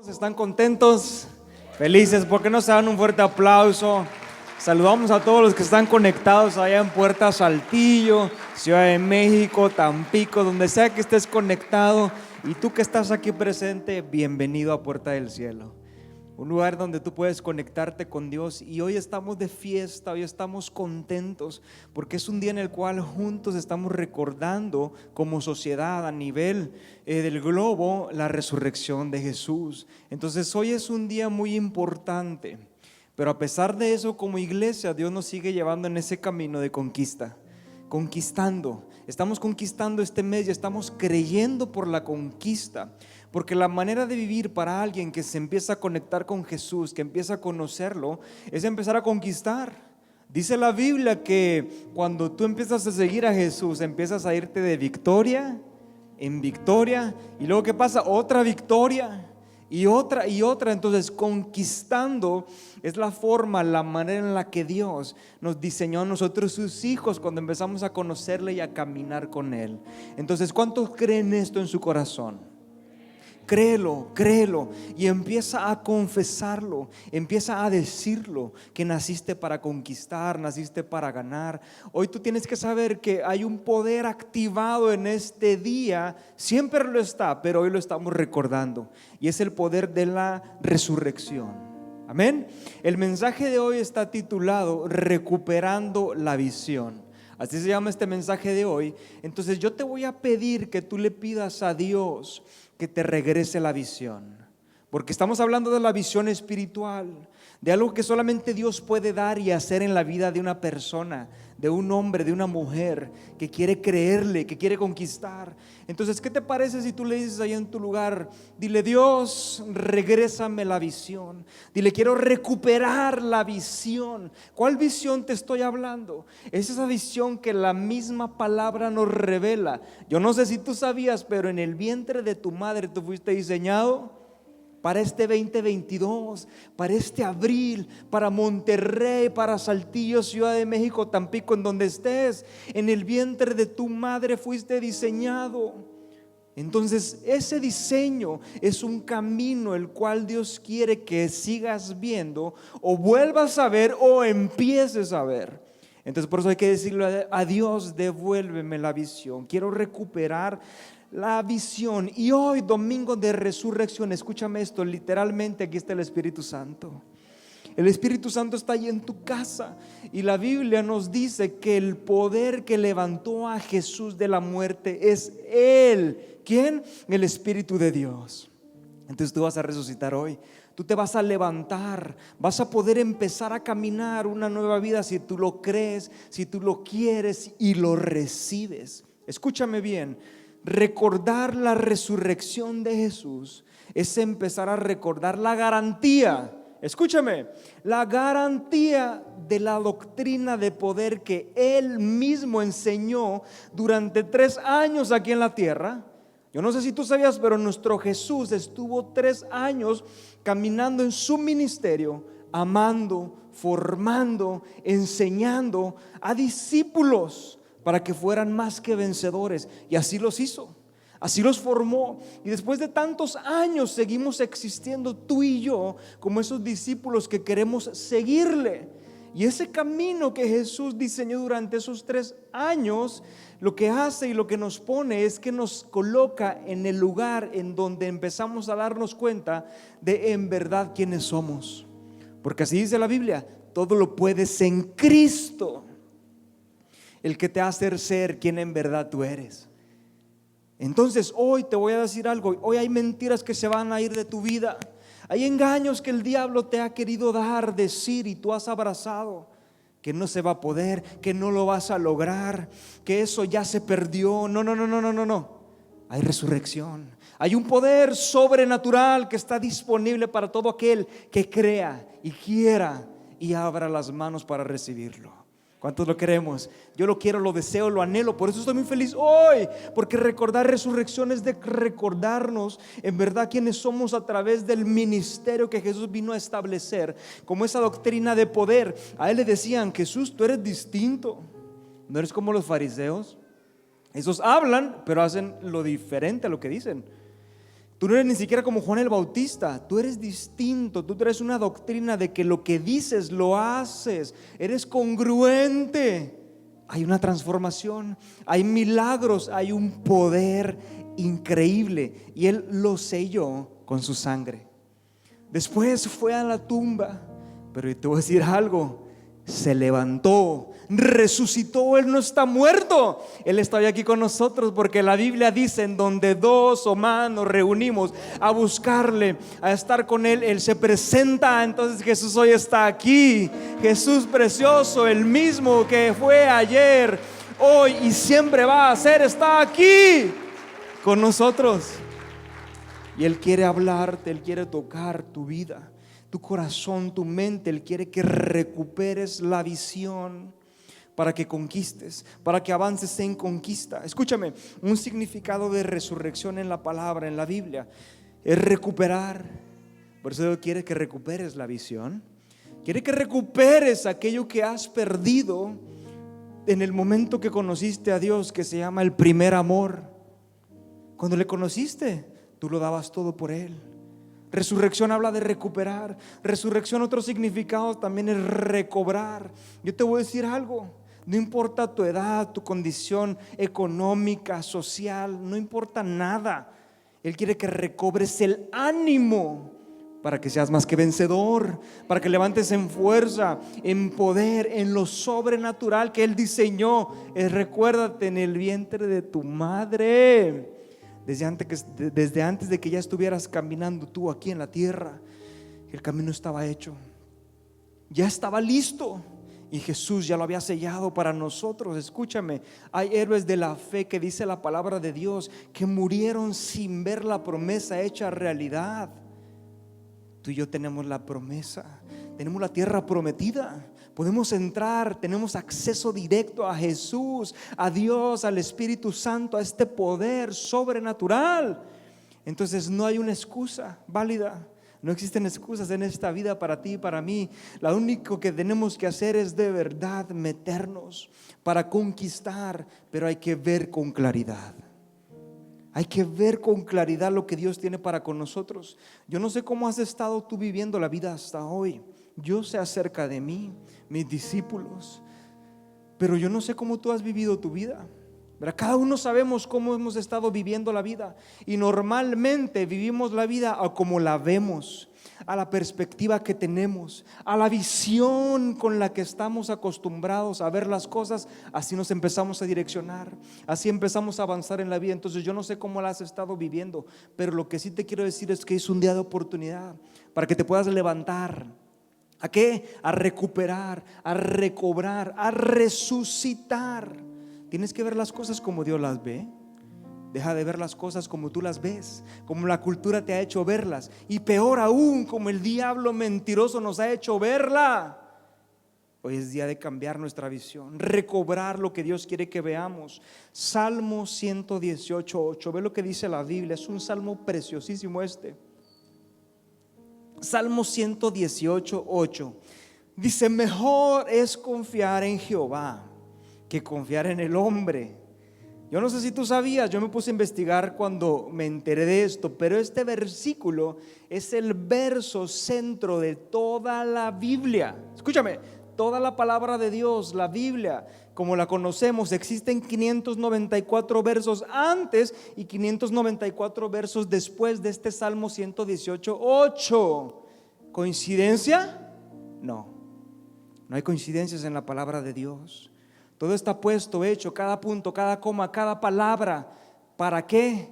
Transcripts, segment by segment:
¿Están contentos? Felices. ¿Por qué no se dan un fuerte aplauso? Saludamos a todos los que están conectados allá en Puerta Saltillo, Ciudad de México, Tampico, donde sea que estés conectado. Y tú que estás aquí presente, bienvenido a Puerta del Cielo, un lugar donde tú puedes conectarte con Dios. Y hoy estamos de fiesta, hoy estamos contentos porque es un día en el cual juntos estamos recordando como sociedad a nivel del globo la resurrección de Jesús. Entonces hoy es un día muy importante, pero a pesar de eso, como iglesia, Dios nos sigue llevando en ese camino de conquista. Conquistando, estamos conquistando este mes y estamos creyendo por la conquista. Porque la manera de vivir para alguien que se empieza a conectar con Jesús, que empieza a conocerlo, es empezar a conquistar. Dice la Biblia que cuando tú empiezas a seguir a Jesús, empiezas a irte de victoria en victoria. Y luego ¿qué pasa? Otra victoria y otra y otra. Entonces conquistando es la forma, la manera en la que Dios nos diseñó a nosotros sus hijos cuando empezamos a conocerle y a caminar con Él. Entonces, ¿cuántos creen esto en su corazón? Créelo, créelo y empieza a confesarlo, empieza a decirlo, que naciste para conquistar, naciste para ganar. Hoy tú tienes que saber que hay un poder activado en este día, siempre lo está, pero hoy lo estamos recordando, y es el poder de la resurrección. Amén. El mensaje de hoy está titulado Recuperando la visión. Así se llama este mensaje de hoy. Entonces yo te voy a pedir que tú le pidas a Dios que te regrese la visión, porque estamos hablando de la visión espiritual, de algo que solamente Dios puede dar y hacer en la vida de una persona, de un hombre, de una mujer que quiere creerle, que quiere conquistar. Entonces, ¿qué te parece si tú le dices ahí en tu lugar? Dile: Dios, regrésame la visión. Dile: quiero recuperar la visión. ¿Cuál visión te estoy hablando? Es esa visión que la misma palabra nos revela. Yo no sé si tú sabías, pero en el vientre de tu madre tú fuiste diseñado para este 2022, para este abril, para Monterrey, para Saltillo, Ciudad de México, Tampico, en donde estés. En el vientre de tu madre fuiste diseñado. Entonces ese diseño es un camino el cual Dios quiere que sigas viendo, o vuelvas a ver, o empieces a ver. Entonces por eso hay que decirle a Dios: devuélveme la visión, quiero recuperar la visión. Y hoy, domingo de resurrección, escúchame esto, literalmente aquí está el Espíritu Santo. El Espíritu Santo está ahí en tu casa, y la Biblia nos dice que el poder que levantó a Jesús de la muerte es Él. ¿Quién? El Espíritu de Dios. Entonces tú vas a resucitar hoy. Tú te vas a levantar, vas a poder empezar a caminar una nueva vida si tú lo crees, si tú lo quieres y lo recibes. Escúchame bien. Recordar la resurrección de Jesús es empezar a recordar la garantía, escúchame, la garantía de la doctrina de poder que Él mismo enseñó durante 3 años aquí en la tierra. Yo no sé si tú sabías, pero nuestro Jesús estuvo 3 años caminando en su ministerio, amando, formando, enseñando a discípulos para que fueran más que vencedores. Y así los hizo, así los formó. Y después de tantos años seguimos existiendo tú y yo como esos discípulos que queremos seguirle. Y ese camino que Jesús diseñó durante esos 3 años, lo que hace y lo que nos pone es que nos coloca en el lugar en donde empezamos a darnos cuenta de en verdad quiénes somos. Porque así dice la Biblia: todo lo puedes en Cristo, el que te hace ser quien en verdad tú eres. Entonces hoy te voy a decir algo. Hoy hay mentiras que se van a ir de tu vida. Hay engaños que el diablo te ha querido dar, decir, y tú has abrazado. Que no se va a poder, que no lo vas a lograr, que eso ya se perdió. No. Hay resurrección. Hay un poder sobrenatural que está disponible para todo aquel que crea y quiera y abra las manos para recibirlo. ¿Cuántos lo queremos? Yo lo quiero, lo deseo, lo anhelo. Por eso estoy muy feliz hoy, porque recordar resurrección es de recordarnos en verdad quiénes somos a través del ministerio que Jesús vino a establecer, como esa doctrina de poder. A Él le decían: Jesús, tú eres distinto, no eres como los fariseos. Esos hablan, pero hacen lo diferente a lo que dicen. Tú no eres ni siquiera como Juan el Bautista, tú eres distinto, tú traes una doctrina de que lo que dices lo haces, eres congruente. Hay una transformación, hay milagros, hay un poder increíble y Él lo selló con su sangre. Después fue a la tumba, pero te voy a decir algo, se levantó, resucitó. Él no está muerto, Él está hoy aquí con nosotros, porque la Biblia dice: en donde dos o más nos reunimos a buscarle, a estar con Él, Él se presenta. Entonces Jesús hoy está aquí, Jesús precioso, el mismo que fue ayer, hoy y siempre va a ser, está aquí con nosotros. Y Él quiere hablarte, Él quiere tocar tu vida, tu corazón, tu mente. Él quiere que recuperes la visión para que conquistes, para que avances en conquista. Escúchame, un significado de resurrección en la palabra, en la Biblia, es recuperar. Por eso Dios quiere que recuperes la visión, quiere que recuperes aquello que has perdido en el momento que conociste a Dios, que se llama el primer amor. Cuando le conociste, tú lo dabas todo por Él. Resurrección habla de recuperar. Resurrección, otro significado también es recobrar. Yo te voy a decir algo, no importa tu edad, tu condición económica, social, no importa nada. Él quiere que recobres el ánimo para que seas más que vencedor, para que levantes en fuerza, en poder, en lo sobrenatural que Él diseñó. Recuérdate, en el vientre de tu madre, desde antes de que ya estuvieras caminando tú aquí en la tierra, el camino estaba hecho, ya estaba listo, y Jesús ya lo había sellado para nosotros. Escúchame, hay héroes de la fe, que dice la palabra de Dios, que murieron sin ver la promesa hecha realidad. Tú y yo tenemos la promesa, tenemos la tierra prometida. Podemos entrar, tenemos acceso directo a Jesús, a Dios, al Espíritu Santo, a este poder sobrenatural. Entonces no hay una excusa válida, no existen excusas en esta vida para ti y para mí. Lo único que tenemos que hacer es de verdad meternos para conquistar, pero hay que ver con claridad. Hay que ver con claridad lo que Dios tiene para con nosotros. Yo no sé cómo has estado tú viviendo la vida hasta hoy. Yo sé acerca de mí, mis discípulos, pero yo no sé cómo tú has vivido tu vida. Cada uno sabemos cómo hemos estado viviendo la vida, y normalmente vivimos la vida a como la vemos, a la perspectiva que tenemos, a la visión con la que estamos acostumbrados a ver las cosas. Así nos empezamos a direccionar, así empezamos a avanzar en la vida. Entonces yo no sé cómo la has estado viviendo, pero lo que sí te quiero decir es que es un día de oportunidad para que te puedas levantar. ¿A qué? A recuperar, a recobrar, a resucitar. Tienes que ver las cosas como Dios las ve. Deja de ver las cosas como tú las ves, como la cultura te ha hecho verlas, y peor aún, como el diablo mentiroso nos ha hecho verla. Hoy es día de cambiar nuestra visión, recobrar lo que Dios quiere que veamos. Salmo 118:8. Ve lo que dice la Biblia, es un salmo preciosísimo este. Salmo 118:8 dice: mejor es confiar en Jehová que confiar en el hombre. Yo no sé si tú sabías, yo me puse a investigar cuando me enteré de esto, pero este versículo es el verso centro de toda la Biblia. Escúchame, toda la palabra de Dios, la Biblia como la conocemos, existen 594 versos antes y 594 versos después de este Salmo 118:8. ¿Coincidencia? No, no hay coincidencias en la palabra de Dios. Todo está puesto, hecho, cada punto, cada coma, cada palabra. ¿Para qué?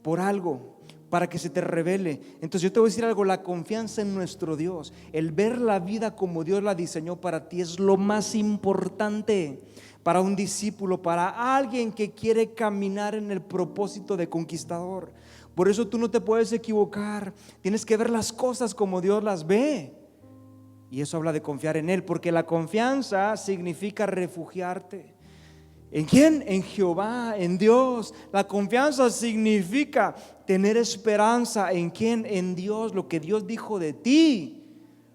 Por algo, para que se te revele. Entonces yo te voy a decir algo, la confianza en nuestro Dios, el ver la vida como Dios la diseñó para ti, es lo más importante para un discípulo, para alguien que quiere caminar en el propósito de conquistador. Por eso tú no te puedes equivocar, tienes que ver las cosas como Dios las ve. Y eso habla de confiar en Él, porque la confianza significa refugiarte. ¿En quién? En Jehová, en Dios. La confianza significa tener esperanza. ¿En quién? En Dios, lo que Dios dijo de ti.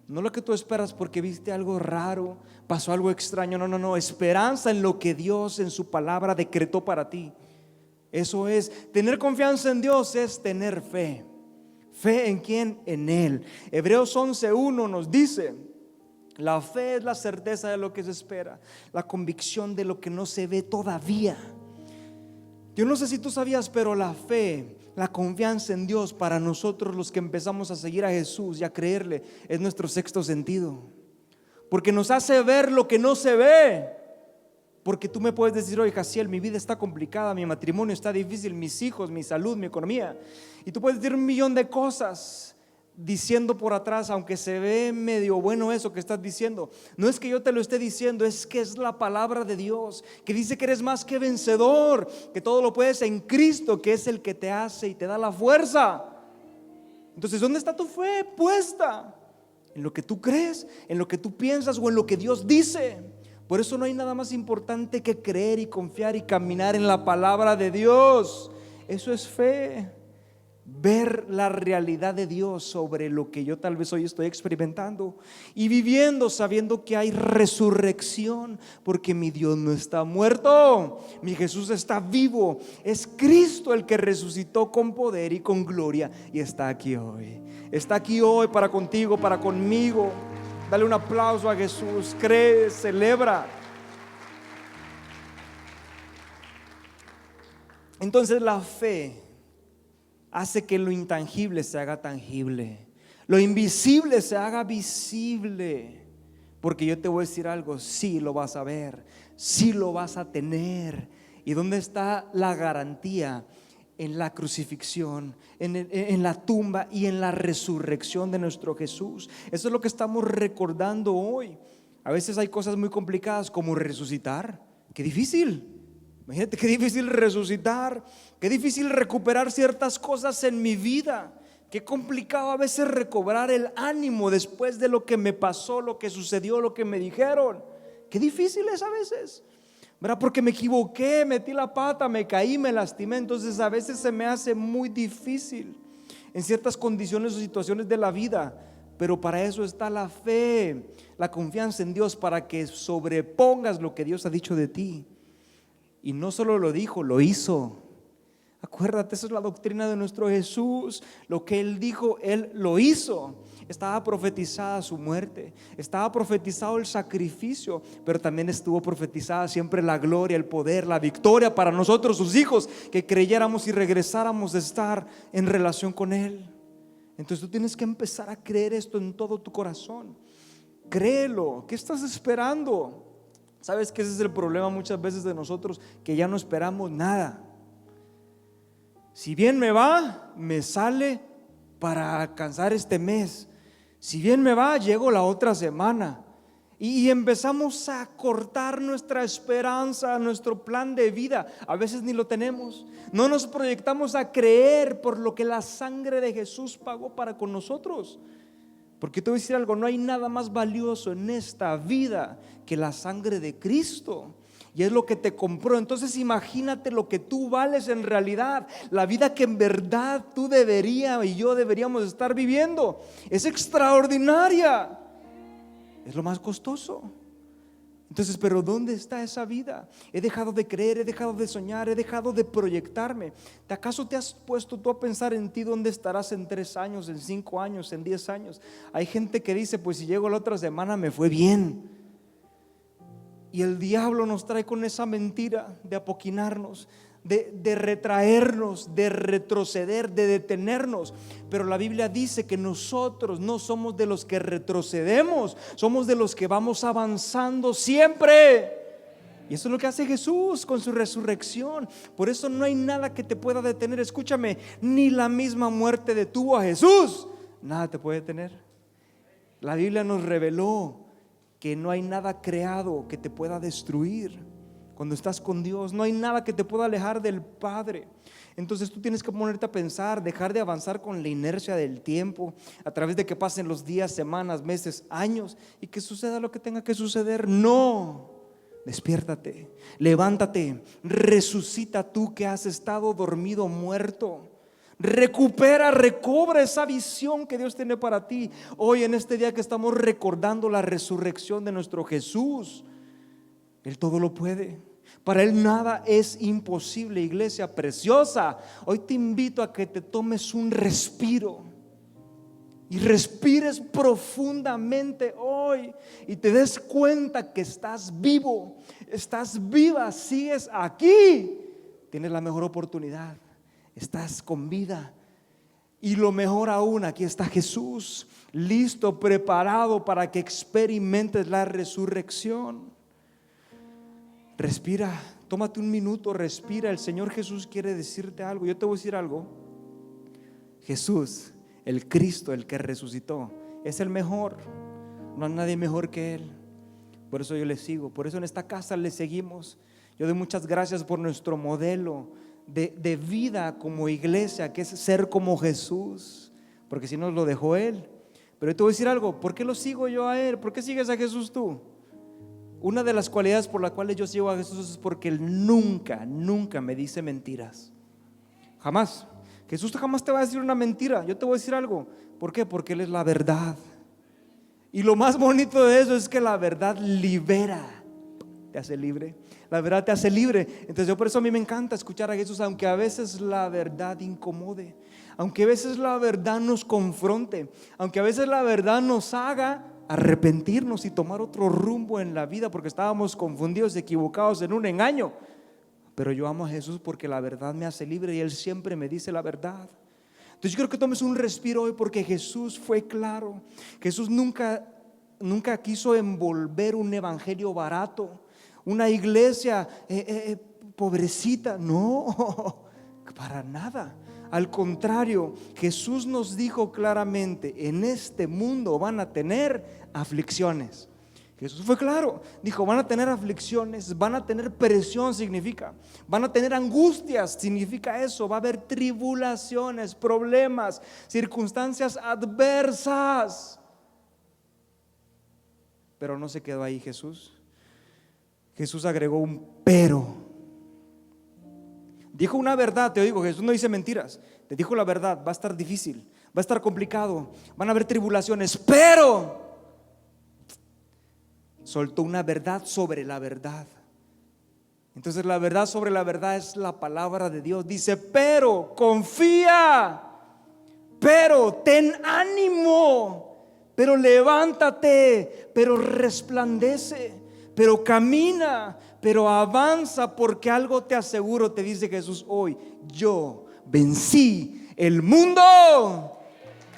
No lo que tú esperas porque viste algo raro, pasó algo extraño. No, esperanza en lo que Dios en su palabra decretó para ti. Eso es, tener confianza en Dios es tener fe. ¿Fe en quién? En Él. Hebreos 11:1 nos dice: la fe es la certeza de lo que se espera, la convicción de lo que no se ve todavía. Yo no sé si tú sabías, pero la fe, la confianza en Dios, para nosotros los que empezamos a seguir a Jesús y a creerle, es nuestro sexto sentido, porque nos hace ver lo que no se ve. Porque tú me puedes decir: oye, Jaciel, mi vida está complicada, mi matrimonio está difícil, mis hijos, mi salud, mi economía. Y tú puedes decir un millón de cosas diciendo por atrás, aunque se ve medio bueno eso que estás diciendo. No es que yo te lo esté diciendo, es que es la palabra de Dios, que dice que eres más que vencedor, que todo lo puedes en Cristo, que es el que te hace y te da la fuerza. Entonces, ¿dónde está tu fe puesta? ¿En lo que tú crees, en lo que tú piensas o en lo que Dios dice? Por eso no hay nada más importante que creer y confiar y caminar en la palabra de Dios. Eso es fe. Ver la realidad de Dios sobre lo que yo tal vez hoy estoy experimentando y viviendo, sabiendo que hay resurrección, porque mi Dios no está muerto, mi Jesús está vivo. Es Cristo el que resucitó con poder y con gloria y está aquí hoy. Está aquí hoy para contigo, para conmigo. Dale un aplauso a Jesús. Cree, celebra. Entonces la fe hace que lo intangible se haga tangible, lo invisible se haga visible. Porque yo te voy a decir algo: sí lo vas a ver, sí lo vas a tener. ¿Y dónde está la garantía? En la crucifixión, en la tumba y en la resurrección de nuestro Jesús. Eso es lo que estamos recordando hoy. A veces hay cosas muy complicadas como resucitar. Qué difícil. Imagínate qué difícil resucitar, qué difícil recuperar ciertas cosas en mi vida. Qué complicado a veces recobrar el ánimo después de lo que me pasó, lo que sucedió, lo que me dijeron. Qué difícil es a veces, ¿verdad? Porque me equivoqué, metí la pata, me caí, me lastimé. Entonces a veces se me hace muy difícil en ciertas condiciones o situaciones de la vida. Pero para eso está la fe, la confianza en Dios, para que sobrepongas lo que Dios ha dicho de ti. Y no solo lo dijo, lo hizo. Acuérdate, esa es la doctrina de nuestro Jesús. Lo que Él dijo, Él lo hizo. Estaba profetizada su muerte, estaba profetizado el sacrificio, pero también estuvo profetizada siempre la gloria, el poder, la victoria para nosotros, sus hijos, que creyéramos y regresáramos a estar en relación con Él. Entonces tú tienes que empezar a creer esto en todo tu corazón. Créelo. ¿Qué estás esperando? ¿Sabes que ese es el problema muchas veces de nosotros? Que ya no esperamos nada. Si bien me va, me sale para alcanzar este mes. Si bien me va, llego la otra semana. Y empezamos a cortar nuestra esperanza, nuestro plan de vida. A veces ni lo tenemos. No nos proyectamos a creer por lo que la sangre de Jesús pagó para con nosotros. Porque te voy a decir algo: no hay nada más valioso en esta vida que la sangre de Cristo. Y es lo que te compró. Entonces imagínate lo que tú vales en realidad. La vida que en verdad tú deberías y yo deberíamos estar viviendo es extraordinaria. Es lo más costoso. Entonces, pero ¿dónde está esa vida? He dejado de creer, he dejado de soñar, he dejado de proyectarme. ¿Acaso te has puesto tú a pensar en ti dónde estarás en 3 años, en 5 años, en 10 años? Hay gente que dice: pues si llego la otra semana me fue bien. Y el diablo nos trae con esa mentira de apoquinarnos, de retraernos, de retroceder, de detenernos. Pero la Biblia dice que nosotros no somos de los que retrocedemos, somos de los que vamos avanzando siempre. Y eso es lo que hace Jesús con su resurrección. Por eso no hay nada que te pueda detener. Escúchame, ni la misma muerte detuvo a Jesús. Nada te puede detener. La Biblia nos reveló que no hay nada creado que te pueda destruir. Cuando estás con Dios, no hay nada que te pueda alejar del Padre. Entonces tú tienes que ponerte a pensar, dejar de avanzar con la inercia del tiempo, a través de que pasen los días, semanas, meses, años, y que suceda lo que tenga que suceder. No, despiértate, levántate, resucita tú que has estado dormido, muerto. Recobra esa visión que Dios tiene para ti. Hoy en este día que estamos recordando la resurrección de nuestro Jesús, Él todo lo puede. Para Él nada es imposible, iglesia preciosa. Hoy te invito a que te tomes un respiro y respires profundamente hoy y te des cuenta que estás vivo, estás viva, sigues aquí. Tienes la mejor oportunidad, estás con vida. Y lo mejor aún, aquí está Jesús, listo, preparado para que experimentes la resurrección. Respira, tómate un minuto, respira. El Señor Jesús quiere decirte algo. Yo te voy a decir algo. Jesús, el Cristo, el que resucitó, es el mejor. No hay nadie mejor que Él. Por eso yo le sigo, por eso en esta casa le seguimos. Yo doy muchas gracias por nuestro modelo de vida como iglesia, que es ser como Jesús, porque si nos lo dejó Él. Pero yo te voy a decir algo, ¿por qué lo sigo yo a Él? ¿Por qué sigues a Jesús tú? Una de las cualidades por las cuales yo sigo a Jesús es porque Él nunca me dice mentiras. Jamás. Jesús jamás te va a decir una mentira. Yo te voy a decir algo. ¿Por qué? Porque Él es la verdad. Y lo más bonito de eso es que la verdad libera, te hace libre. La verdad te hace libre. Entonces yo por eso a mí me encanta escuchar a Jesús, aunque a veces la verdad incomode, aunque a veces la verdad nos confronte, aunque a veces la verdad nos haga arrepentirnos y tomar otro rumbo en la vida porque estábamos confundidos, equivocados en un engaño. Pero yo amo a Jesús porque la verdad me hace libre y Él siempre me dice la verdad. Entonces yo quiero que tomes un respiro hoy porque Jesús fue claro. Jesús nunca quiso envolver un evangelio barato, una iglesia pobrecita. No, para nada. Al contrario, Jesús nos dijo claramente: en este mundo van a tener aflicciones. Jesús fue claro, dijo: van a tener aflicciones, van a tener presión, significa, van a tener angustias, significa eso, va a haber tribulaciones, problemas, circunstancias adversas. Pero no se quedó ahí Jesús. Jesús agregó un pero. Dijo una verdad, te digo, Jesús no dice mentiras. Te dijo la verdad, va a estar difícil, va a estar complicado, van a haber tribulaciones, pero soltó una verdad sobre la verdad. Entonces la verdad sobre la verdad es la palabra de Dios. Dice: pero confía, pero ten ánimo, pero levántate, pero resplandece, pero camina, pero avanza, porque algo te aseguro, te dice Jesús hoy: yo vencí el mundo.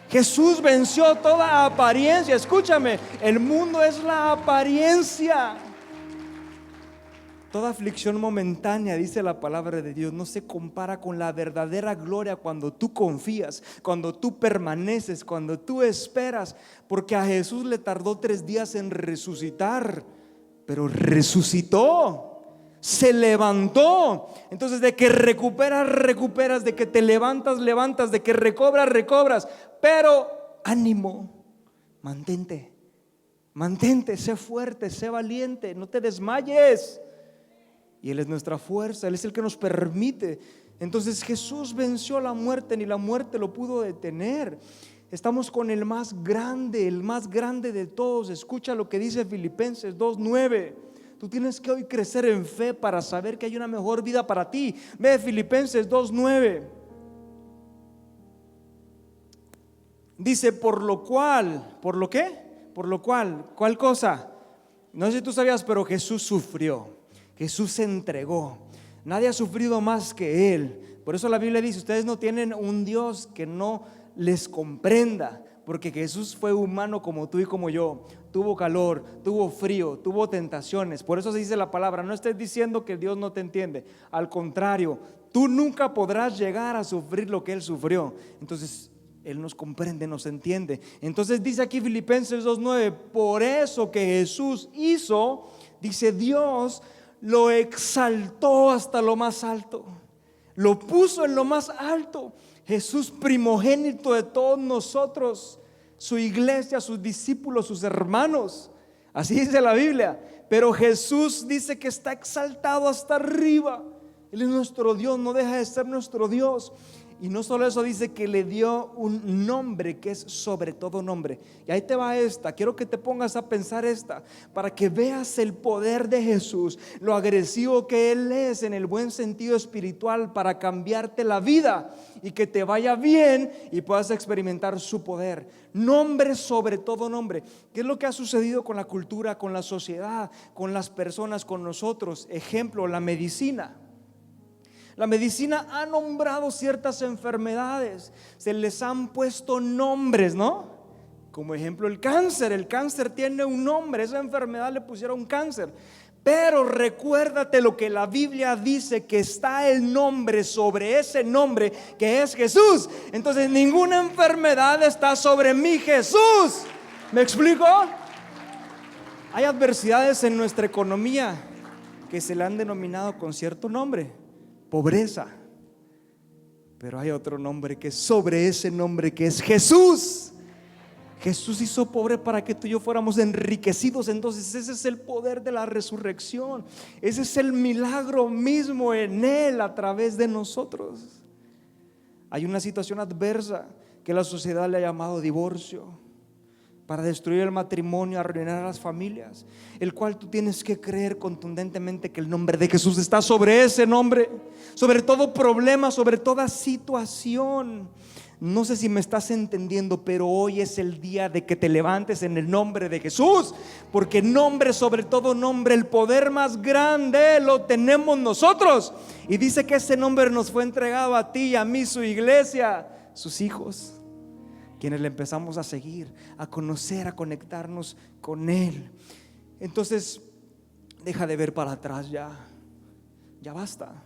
Jesús venció toda apariencia. Escúchame, el mundo es la apariencia. Toda aflicción momentánea, dice la palabra de Dios, no se compara con la verdadera gloria cuando tú confías, cuando tú permaneces, cuando tú esperas. Porque a Jesús le tardó 3 días en resucitar, pero resucitó, se levantó. Entonces, de que recuperas, recuperas, de que te levantas, levantas, de que recobras, recobras. Pero ánimo, mantente, sé fuerte, sé valiente, no te desmayes. Y Él es nuestra fuerza, Él es el que nos permite. Entonces Jesús venció la muerte, ni la muerte lo pudo detener. Estamos con el más grande de todos. Escucha lo que dice Filipenses 2:9. Tú tienes que hoy crecer en fe para saber que hay una mejor vida para ti. Ve Filipenses 2:9. Dice: por lo cual, ¿por lo qué? Por lo cual, ¿cuál cosa? No sé si tú sabías, pero Jesús sufrió, Jesús se entregó. Nadie ha sufrido más que Él. Por eso la Biblia dice: ustedes no tienen un Dios que no les comprenda, porque Jesús fue humano como tú y como yo. Tuvo calor, tuvo frío, tuvo tentaciones. Por eso se dice la palabra: no estés diciendo que Dios no te entiende. Al contrario, tú nunca podrás llegar a sufrir lo que Él sufrió. Entonces Él nos comprende, nos entiende. Entonces dice aquí Filipenses 2:9: por eso que Jesús hizo, dice, Dios lo exaltó hasta lo más alto, lo puso en lo más alto. Jesús, primogénito de todos nosotros, su iglesia, sus discípulos, sus hermanos. Así dice la Biblia. Pero Jesús dice que está exaltado hasta arriba. Él es nuestro Dios, no deja de ser nuestro Dios. Y no solo eso, dice que le dio un nombre que es sobre todo nombre. Y ahí te va esta, quiero que te pongas a pensar esta, para que veas el poder de Jesús, lo agresivo que Él es en el buen sentido espiritual para cambiarte la vida y que te vaya bien y puedas experimentar su poder. Nombre sobre todo nombre. ¿Qué es lo que ha sucedido con la cultura, con la sociedad, con las personas, con nosotros? Ejemplo, la medicina. La medicina ha nombrado ciertas enfermedades, se les han puesto nombres, ¿no? Como ejemplo el cáncer tiene un nombre, esa enfermedad le pusieron cáncer. Pero recuérdate lo que la Biblia dice, que está el nombre sobre ese nombre que es Jesús. Entonces ninguna enfermedad está sobre mi Jesús. ¿Me explico? Hay adversidades en nuestra economía que se le han denominado con cierto nombre. Pobreza, pero hay otro nombre que es sobre ese nombre, que es Jesús. Jesús hizo pobre para que tú y yo fuéramos enriquecidos. Entonces ese es el poder de la resurrección, ese es el milagro mismo en Él a través de nosotros. Hay una situación adversa que la sociedad le ha llamado divorcio, para destruir el matrimonio, arruinar a las familias, el cual tú tienes que creer contundentemente que el nombre de Jesús está sobre ese nombre, sobre todo problema, sobre toda situación. No sé si me estás entendiendo, pero hoy es el día de que te levantes en el nombre de Jesús, porque nombre sobre todo nombre, el poder más grande lo tenemos nosotros. Y dice que ese nombre nos fue entregado a ti y a mí, su iglesia, sus hijos, quienes le empezamos a seguir, a conocer, a conectarnos con Él. Entonces, deja de ver para atrás ya basta.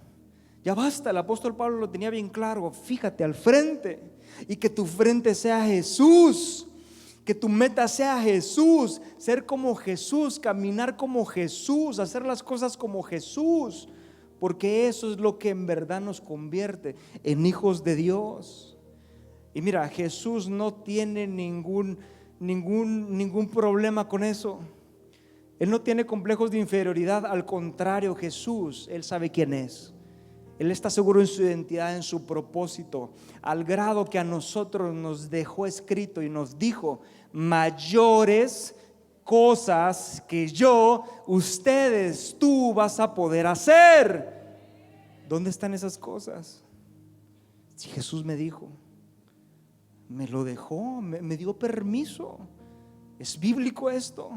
Ya basta, el apóstol Pablo lo tenía bien claro. Fíjate al frente y que tu frente sea Jesús, que tu meta sea Jesús, ser como Jesús, caminar como Jesús, hacer las cosas como Jesús, porque eso es lo que en verdad nos convierte en hijos de Dios. Y mira, Jesús no tiene ningún problema con eso. Él no tiene complejos de inferioridad, al contrario, Jesús, Él sabe quién es. Él está seguro en su identidad, en su propósito, al grado que a nosotros nos dejó escrito y nos dijo: mayores cosas que yo, ustedes, tú vas a poder hacer. ¿Dónde están esas cosas? Si Jesús me dijo, me lo dejó, me dio permiso. Es bíblico esto,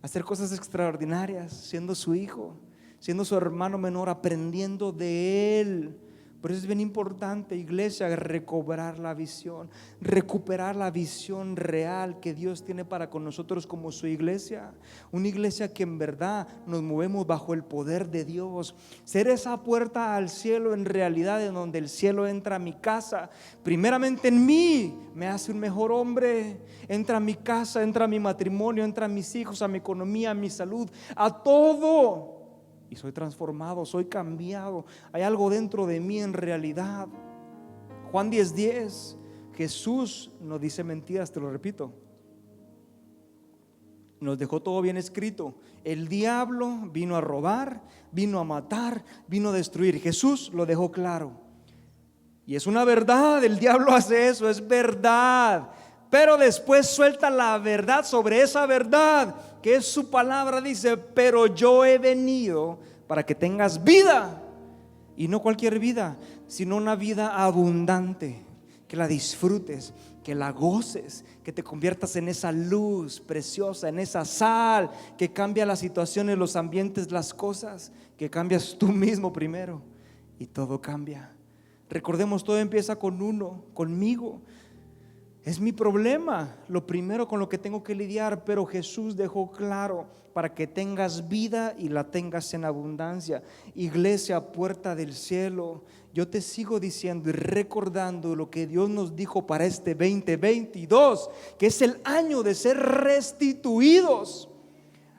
hacer cosas extraordinarias siendo su hijo, siendo su hermano menor, aprendiendo de Él. Por eso es bien importante, iglesia, recobrar la visión, recuperar la visión real que Dios tiene para con nosotros como su iglesia. Una iglesia que en verdad nos movemos bajo el poder de Dios. Ser esa puerta al cielo en realidad, en donde el cielo entra a mi casa. Primeramente en mí, me hace un mejor hombre. Entra a mi casa, entra a mi matrimonio, entra a mis hijos, a mi economía, a mi salud, a todo. Y soy transformado, soy cambiado. Hay algo dentro de mí en realidad. Juan 10:10, Jesús no dice mentiras, te lo repito. Nos dejó todo bien escrito. El diablo vino a robar, vino a matar, vino a destruir. Jesús lo dejó claro. Y es una verdad, el diablo hace eso, es verdad. Pero después suelta la verdad sobre esa verdad, que es su palabra. Dice: pero yo he venido para que tengas vida, y no cualquier vida, sino una vida abundante, que la disfrutes, que la goces, que te conviertas en esa luz preciosa, en esa sal que cambia las situaciones, los ambientes, las cosas, que cambias tú mismo primero y todo cambia. Recordemos, todo empieza con uno, conmigo. Es mi problema, lo primero con lo que tengo que lidiar, pero Jesús dejó claro: para que tengas vida y la tengas en abundancia. Iglesia, puerta del cielo, yo te sigo diciendo y recordando lo que Dios nos dijo para este 2022, que es el año de ser restituidos.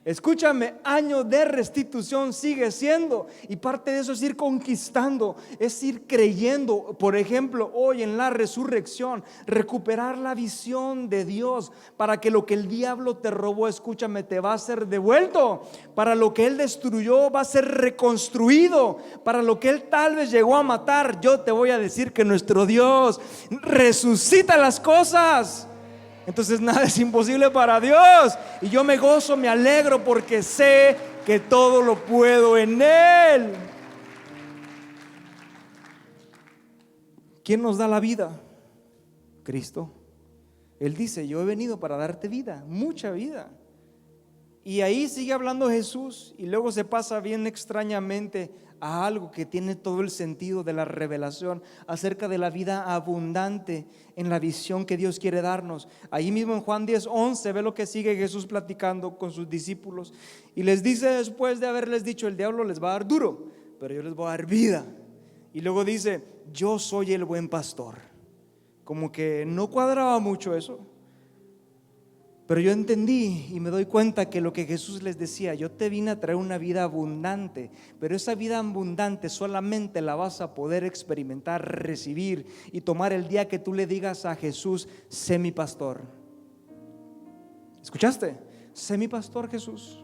Escúchame, año de restitución sigue siendo, y parte de eso es ir conquistando, es ir creyendo. Por ejemplo, hoy en la resurrección, recuperar la visión de Dios para que lo que el diablo te robó, escúchame, te va a ser devuelto. Para lo que él destruyó va a ser reconstruido. Para lo que él tal vez llegó a matar, yo te voy a decir que nuestro Dios resucita las cosas. Entonces nada es imposible para Dios. Y yo me gozo, me alegro porque sé que todo lo puedo en Él. ¿Quién nos da la vida? Cristo. Él dice: yo he venido para darte vida, mucha vida. Y ahí sigue hablando Jesús, y luego se pasa bien extrañamente a algo que tiene todo el sentido de la revelación acerca de la vida abundante en la visión que Dios quiere darnos. Ahí mismo en Juan 10:11 ve lo que sigue Jesús platicando con sus discípulos, y les dice, después de haberles dicho: el diablo les va a dar duro, pero yo les voy a dar vida. Y luego dice: yo soy el buen pastor. Como que no cuadraba mucho eso, pero yo entendí y me doy cuenta que lo que Jesús les decía: yo te vine a traer una vida abundante, pero esa vida abundante solamente la vas a poder experimentar, recibir y tomar el día que tú le digas a Jesús: sé mi pastor. ¿Escuchaste? Sé mi pastor, Jesús.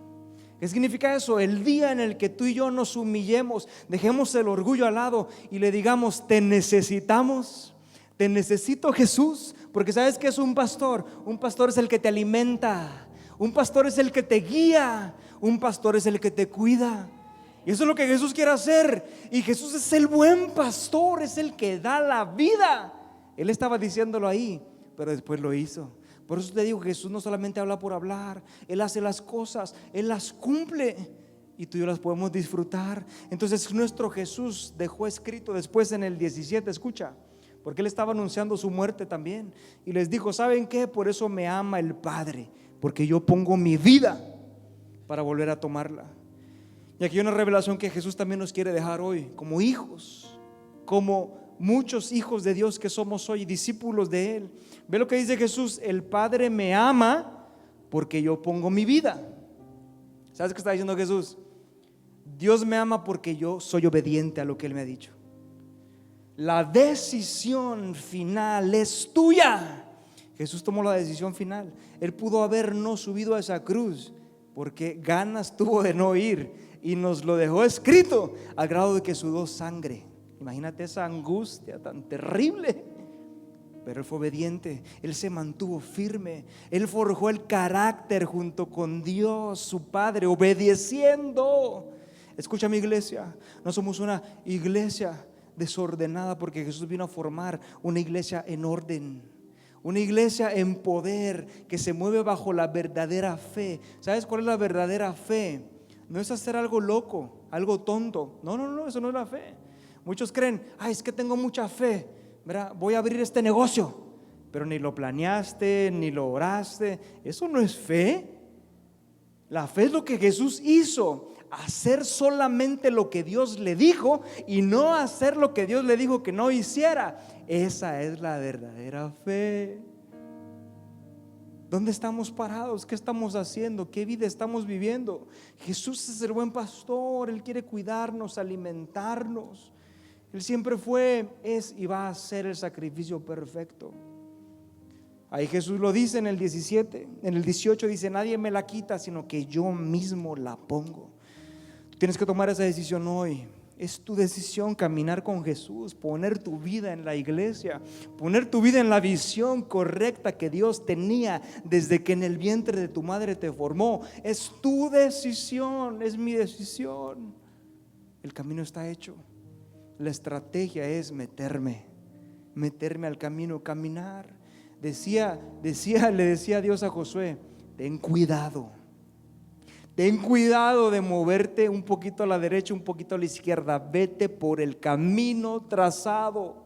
¿Qué significa eso? El día en el que tú y yo nos humillemos, dejemos el orgullo al lado y le digamos: te necesitamos. Te necesito, Jesús. Porque ¿sabes qué es un pastor? Un pastor es el que te alimenta, un pastor es el que te guía, un pastor es el que te cuida. Y eso es lo que Jesús quiere hacer. Y Jesús es el buen pastor, es el que da la vida. Él estaba diciéndolo ahí, pero después lo hizo. Por eso te digo, Jesús no solamente habla por hablar, Él hace las cosas, Él las cumple, y tú y yo las podemos disfrutar. Entonces nuestro Jesús dejó escrito después en el 17, escucha, porque Él estaba anunciando su muerte también, y les dijo: ¿saben qué? Por eso me ama el Padre, porque yo pongo mi vida para volver a tomarla. Y aquí hay una revelación que Jesús también nos quiere dejar hoy, como hijos, como muchos hijos de Dios que somos hoy, discípulos de Él. Ve lo que dice Jesús: el Padre me ama porque yo pongo mi vida. ¿Sabes qué está diciendo Jesús? Dios me ama porque yo soy obediente a lo que Él me ha dicho. La decisión final es tuya. Jesús tomó la decisión final. Él pudo haber no subido a esa cruz, porque ganas tuvo de no ir, y nos lo dejó escrito al grado de que sudó sangre. Imagínate esa angustia tan terrible. Pero Él fue obediente, Él se mantuvo firme, Él forjó el carácter junto con Dios su Padre, obedeciendo. Escucha, mi iglesia, no somos una iglesia desordenada, porque Jesús vino a formar una iglesia en orden, una iglesia en poder, que se mueve bajo la verdadera fe. ¿Sabes cuál es la verdadera fe? No es hacer algo loco, algo tonto. No, eso no es la fe. Muchos creen: ay, es que tengo mucha fe, ¿verdad? Voy a abrir este negocio, pero ni lo planeaste, ni lo oraste. Eso no es fe. La fe es lo que Jesús hizo: hacer solamente lo que Dios le dijo, y no hacer lo que Dios le dijo que no hiciera. Esa es la verdadera fe. ¿Dónde estamos parados? ¿Qué estamos haciendo? ¿Qué vida estamos viviendo? Jesús es el buen pastor. Él quiere cuidarnos, alimentarnos. Él siempre fue, es y va a ser el sacrificio perfecto. Ahí Jesús lo dice en el 17. En el 18 dice: nadie me la quita, sino que yo mismo la pongo. Tú tienes que tomar esa decisión hoy. Es tu decisión caminar con Jesús, poner tu vida en la iglesia, poner tu vida en la visión correcta que Dios tenía desde que en el vientre de tu madre te formó. Es tu decisión, es mi decisión. El camino está hecho. La estrategia es meterme al camino, caminar. Le decía Dios a Josué: ten cuidado de moverte un poquito a la derecha, un poquito a la izquierda. Vete por el camino trazado.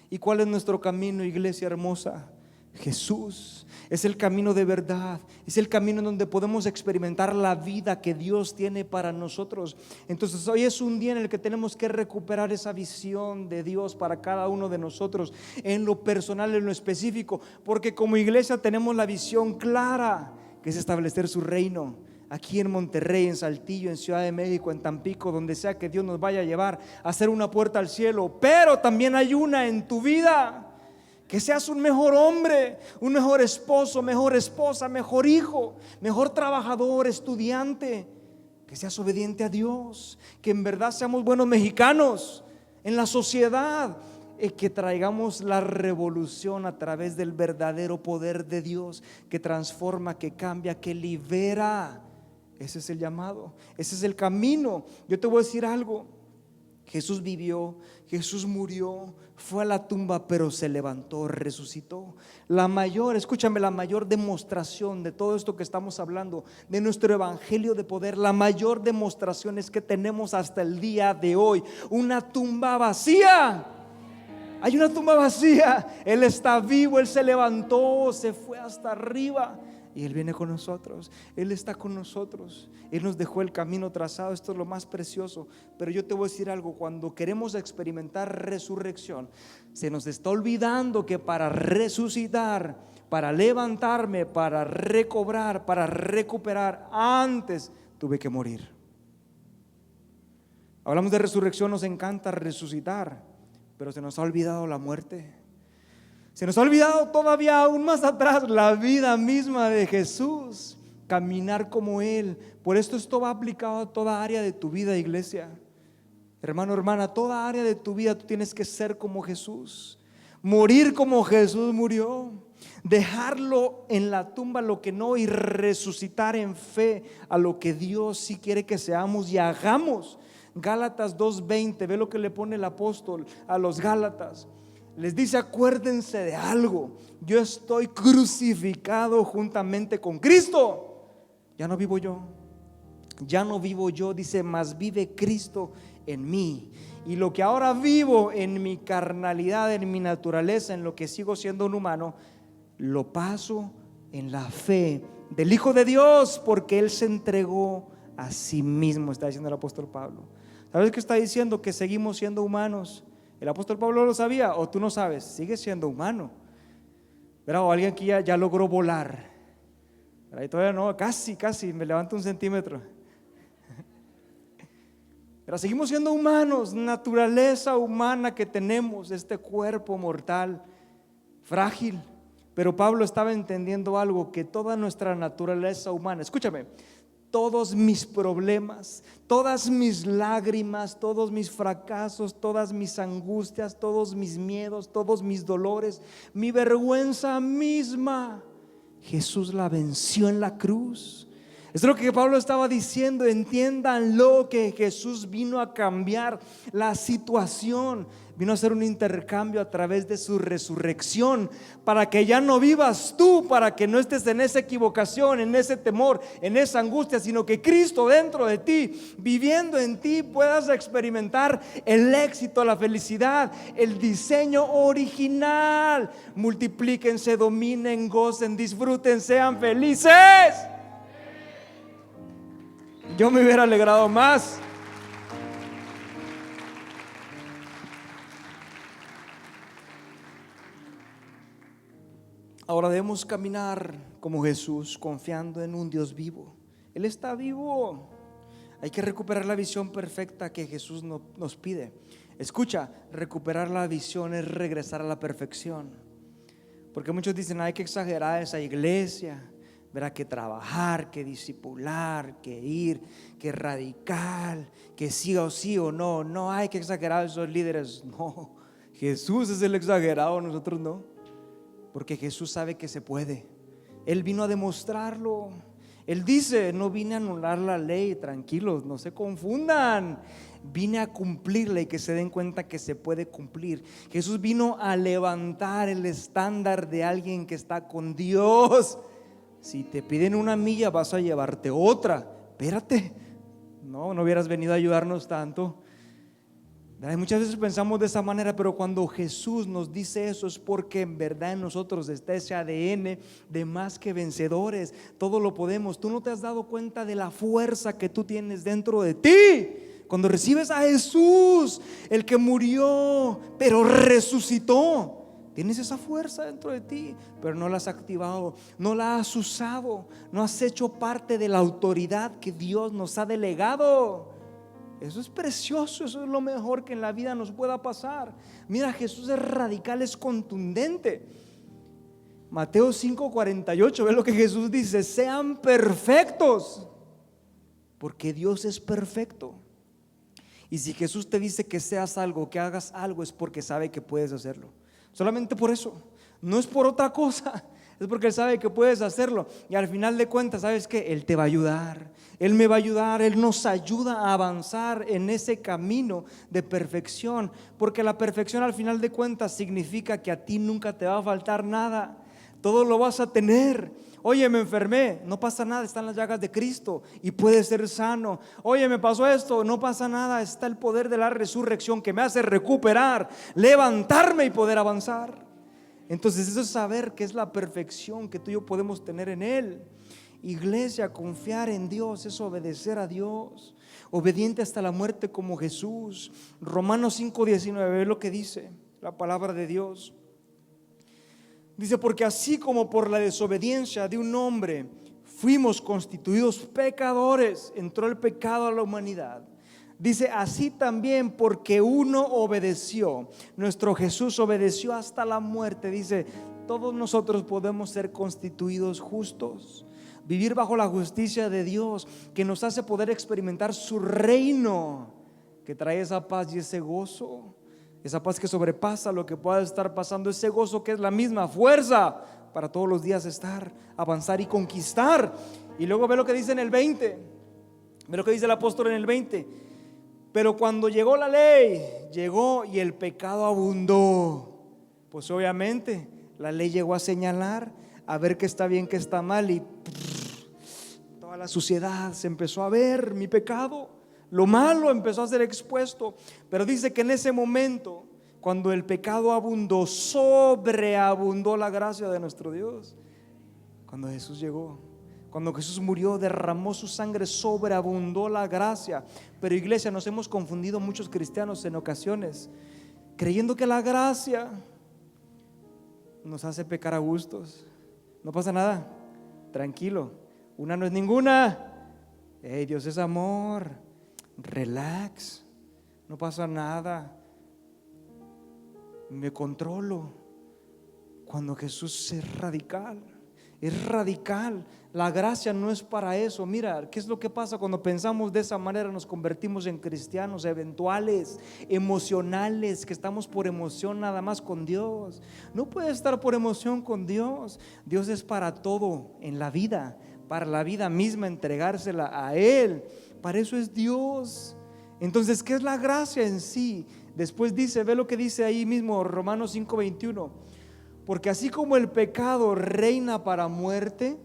¿Y cuál es nuestro camino, iglesia hermosa? Jesús. Es el camino de verdad, es el camino en donde podemos experimentar la vida que Dios tiene para nosotros. Entonces hoy es un día en el que tenemos que recuperar esa visión de Dios para cada uno de nosotros, en lo personal, en lo específico, porque como iglesia tenemos la visión clara, que es establecer su reino, aquí en Monterrey, en Saltillo, en Ciudad de México, en Tampico, donde sea que Dios nos vaya a llevar, a hacer una puerta al cielo. Pero también hay una en tu vida. Que seas un mejor hombre, un mejor esposo, mejor esposa, mejor hijo, mejor trabajador, estudiante. Que seas obediente a Dios, que en verdad seamos buenos mexicanos en la sociedad, que traigamos la revolución a través del verdadero poder de Dios, que transforma, que cambia, que libera. Ese es el llamado, ese es el camino. Yo te voy a decir algo: Jesús vivió, Jesús murió, fue a la tumba, pero se levantó, resucitó. Escúchame, la mayor demostración de todo esto que estamos hablando, de nuestro evangelio de poder, la mayor demostración es que tenemos hasta el día de hoy una tumba vacía. Hay una tumba vacía. Él está vivo, Él se levantó, se fue hasta arriba. Y Él viene con nosotros, Él está con nosotros, Él nos dejó el camino trazado. Esto es lo más precioso. Pero yo te voy a decir algo: cuando queremos experimentar resurrección, se nos está olvidando que para resucitar, para levantarme, para recobrar, para recuperar, antes tuve que morir. Hablamos de resurrección, nos encanta resucitar, pero se nos ha olvidado la muerte. Se nos ha olvidado todavía aún más atrás la vida misma de Jesús, caminar como Él. Por esto va aplicado a toda área de tu vida, iglesia. Hermano, hermana, toda área de tu vida tú tienes que ser como Jesús, morir como Jesús murió, dejarlo en la tumba lo que no, y resucitar en fe a lo que Dios sí quiere que seamos y hagamos. Gálatas 2:20, ve lo que le pone el apóstol a los Gálatas. Les dice: acuérdense de algo, yo estoy crucificado juntamente con Cristo. Ya no vivo yo, ya no vivo yo, dice, mas vive Cristo en mí. Y lo que ahora vivo en mi carnalidad, en mi naturaleza, en lo que sigo siendo un humano, lo paso en la fe del Hijo de Dios, porque Él se entregó a sí mismo, está diciendo el apóstol Pablo. ¿Sabes qué está diciendo? Que seguimos siendo humanos. El apóstol Pablo lo sabía, o tú no sabes, sigue siendo humano. ¿Verdad? O alguien que ya logró volar. ¿Verdad? Y todavía no, casi, me levanto 1 centímetro. Pero seguimos siendo humanos, naturaleza humana que tenemos, este cuerpo mortal, frágil. Pero Pablo estaba entendiendo algo: que toda nuestra naturaleza humana, escúchame, todos mis problemas, todas mis lágrimas, todos mis fracasos, todas mis angustias, todos mis miedos, todos mis dolores, mi vergüenza misma, Jesús la venció en la cruz. Es lo que Pablo estaba diciendo. Entiéndanlo, que Jesús vino a cambiar la situación, vino a hacer un intercambio a través de su resurrección, para que ya no vivas tú, para que no estés en esa equivocación, en ese temor, en esa angustia, sino que Cristo dentro de ti, viviendo en ti, puedas experimentar el éxito, la felicidad, el diseño original. Multiplíquense, dominen, gocen, disfruten, sean felices. Yo me hubiera alegrado más. Ahora debemos caminar como Jesús, confiando en un Dios vivo. Él está vivo. Hay que recuperar la visión perfecta que Jesús nos pide. Escucha, recuperar la visión es regresar a la perfección. Porque muchos dicen: hay que exagerar esa iglesia, verá, que trabajar, que discipular, que ir, que radical, que sí o sí o no. No hay que exagerar esos líderes. No, Jesús es el exagerado, nosotros no. Porque Jesús sabe que se puede. Él vino a demostrarlo. Él dice: no vine a anular la ley, tranquilos, no se confundan. Vine a cumplirla y que se den cuenta que se puede cumplir. Jesús vino a levantar el estándar de alguien que está con Dios. Si te piden 1 milla, vas a llevarte otra. Espérate, no hubieras venido a ayudarnos tanto. Muchas veces pensamos de esa manera, pero cuando Jesús nos dice eso es porque en verdad en nosotros está ese ADN de más que vencedores. Todo lo podemos. Tú no te has dado cuenta de la fuerza que tú tienes dentro de ti cuando recibes a Jesús, el que murió pero resucitó. Tienes esa fuerza dentro de ti, pero no la has activado, no la has usado, no has hecho parte de la autoridad que Dios nos ha delegado. Eso es precioso, eso es lo mejor que en la vida nos pueda pasar. Mira, Jesús es radical, es contundente. Mateo 5:48, ve lo que Jesús dice: sean perfectos, porque Dios es perfecto. Y si Jesús te dice que seas algo, que hagas algo, es porque sabe que puedes hacerlo. Solamente por eso, no es por otra cosa, es porque Él sabe que puedes hacerlo. Y al final de cuentas, ¿sabes qué? Él te va a ayudar, Él me va a ayudar, Él nos ayuda a avanzar en ese camino de perfección. Porque la perfección al final de cuentas significa que a ti nunca te va a faltar nada, todo lo vas a tener. Oye, me enfermé, no pasa nada, están las llagas de Cristo y puedes ser sano. Oye, me pasó esto, no pasa nada, está el poder de la resurrección que me hace recuperar, levantarme y poder avanzar. Entonces eso es saber que es la perfección que tú y yo podemos tener en Él. Iglesia, confiar en Dios es obedecer a Dios, obediente hasta la muerte como Jesús. Romanos 5:19, ve lo que dice la palabra de Dios. Dice: porque así como por la desobediencia de un hombre fuimos constituidos pecadores, entró el pecado a la humanidad. Dice: así también porque uno obedeció, nuestro Jesús obedeció hasta la muerte. Dice: todos nosotros podemos ser constituidos justos, vivir bajo la justicia de Dios, que nos hace poder experimentar su reino, que trae esa paz y ese gozo. Esa paz que sobrepasa lo que pueda estar pasando, ese gozo que es la misma fuerza para todos los días estar, avanzar y conquistar. Y luego ve lo que dice en el 20, ve lo que dice el apóstol en el 20: pero cuando llegó la ley, llegó y el pecado abundó. Pues obviamente la ley llegó a señalar, a ver qué está bien, qué está mal, y toda la suciedad se empezó a ver, mi pecado. Lo malo empezó a ser expuesto. Pero dice que en ese momento, cuando el pecado abundó, sobreabundó la gracia de nuestro Dios. Cuando Jesús llegó, cuando Jesús murió, derramó su sangre, sobreabundó la gracia. Pero iglesia, nos hemos confundido muchos cristianos en ocasiones, creyendo que la gracia nos hace pecar a gustos. No pasa nada, tranquilo, una no es ninguna. Hey, Dios es amor, relax, no pasa nada, me controlo. Cuando Jesús es radical, es radical. La gracia no es para eso. Mira, ¿qué es lo que pasa cuando pensamos de esa manera? Nos convertimos en cristianos eventuales, emocionales, que estamos por emoción nada más con Dios. No puedes estar por emoción con Dios. Dios es para todo en la vida, para la vida misma, entregársela a Él. Para eso es Dios. Entonces, ¿qué es la gracia en sí? Después dice, ve lo que dice ahí mismo, Romanos 5:21: porque así como el pecado reina para muerte,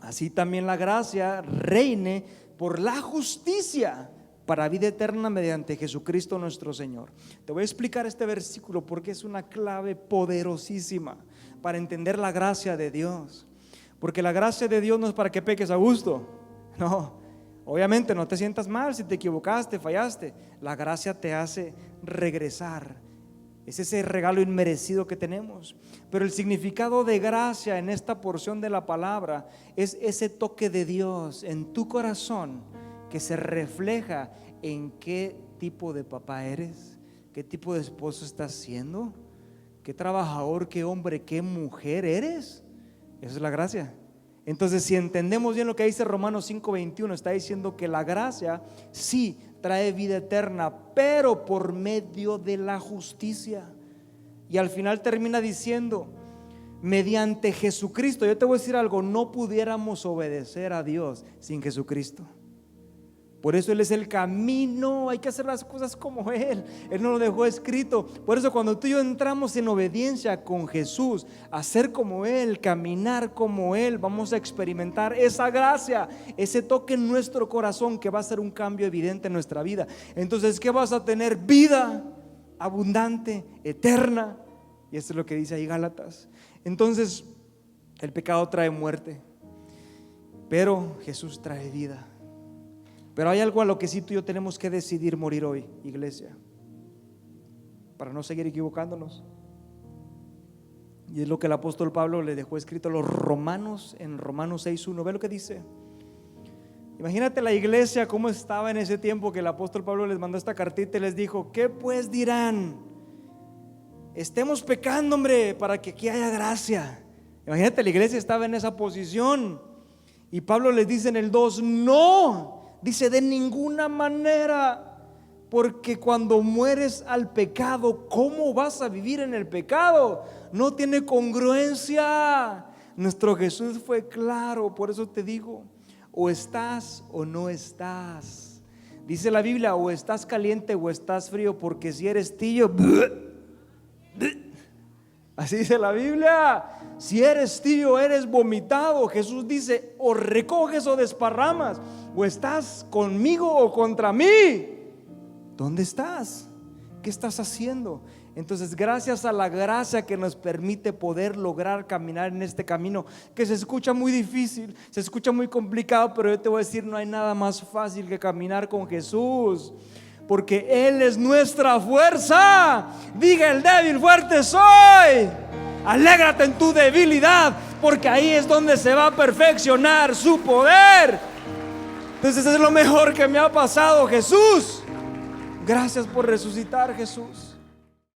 así también la gracia reine por la justicia para vida eterna mediante Jesucristo nuestro Señor. Te voy a explicar este versículo porque es una clave poderosísima para entender la gracia de Dios. Porque la gracia de Dios no es para que peques a gusto, no. Obviamente no te sientas mal si te equivocaste, fallaste. La gracia te hace regresar. Es ese regalo inmerecido que tenemos. Pero el significado de gracia en esta porción de la palabra es ese toque de Dios en tu corazón que se refleja en qué tipo de papá eres, qué tipo de esposo estás siendo, qué trabajador, qué hombre, qué mujer eres. Esa es la gracia. Entonces, si entendemos bien lo que dice Romanos 5:21, está diciendo que la gracia sí trae vida eterna, pero por medio de la justicia. Y al final termina diciendo, mediante Jesucristo. Yo te voy a decir algo, no pudiéramos obedecer a Dios sin Jesucristo. Por eso Él es el camino, hay que hacer las cosas como Él nos lo dejó escrito. Por eso cuando tú y yo entramos en obediencia con Jesús, a ser como Él, caminar como Él, vamos a experimentar esa gracia, ese toque en nuestro corazón que va a ser un cambio evidente en nuestra vida. Entonces, ¿qué vas a tener? Vida abundante, eterna. Y esto es lo que dice ahí Gálatas. Entonces, el pecado trae muerte, pero Jesús trae vida. Pero hay algo a lo que sí tú y yo tenemos que decidir morir hoy, iglesia, para no seguir equivocándonos. Y es lo que el apóstol Pablo le dejó escrito a los romanos en Romanos 6:1. Ve lo que dice. Imagínate la iglesia cómo estaba en ese tiempo que el apóstol Pablo les mandó esta cartita y les dijo: ¿qué pues dirán? Estemos pecando, hombre, para que aquí haya gracia. Imagínate, la iglesia estaba en esa posición. Y Pablo les dice en el 2: no, dice, de ninguna manera, porque cuando mueres al pecado, ¿cómo vas a vivir en el pecado? No tiene congruencia. Nuestro Jesús fue claro, por eso te digo, o estás o no estás. Dice la Biblia: o estás caliente o estás frío, porque si eres tibio, así dice la Biblia. Si eres tibio, eres vomitado. Jesús dice: o recoges o desparramas, o estás conmigo o contra mí. ¿Dónde estás? ¿Qué estás haciendo? Entonces, gracias a la gracia que nos permite poder lograr caminar en este camino, que se escucha muy difícil, se escucha muy complicado, pero yo te voy a decir, no hay nada más fácil que caminar con Jesús, porque Él es nuestra fuerza. Diga el débil: fuerte soy. Alégrate en tu debilidad, porque ahí es donde se va a perfeccionar su poder. Entonces es lo mejor que me ha pasado, Jesús. Gracias por resucitar, Jesús.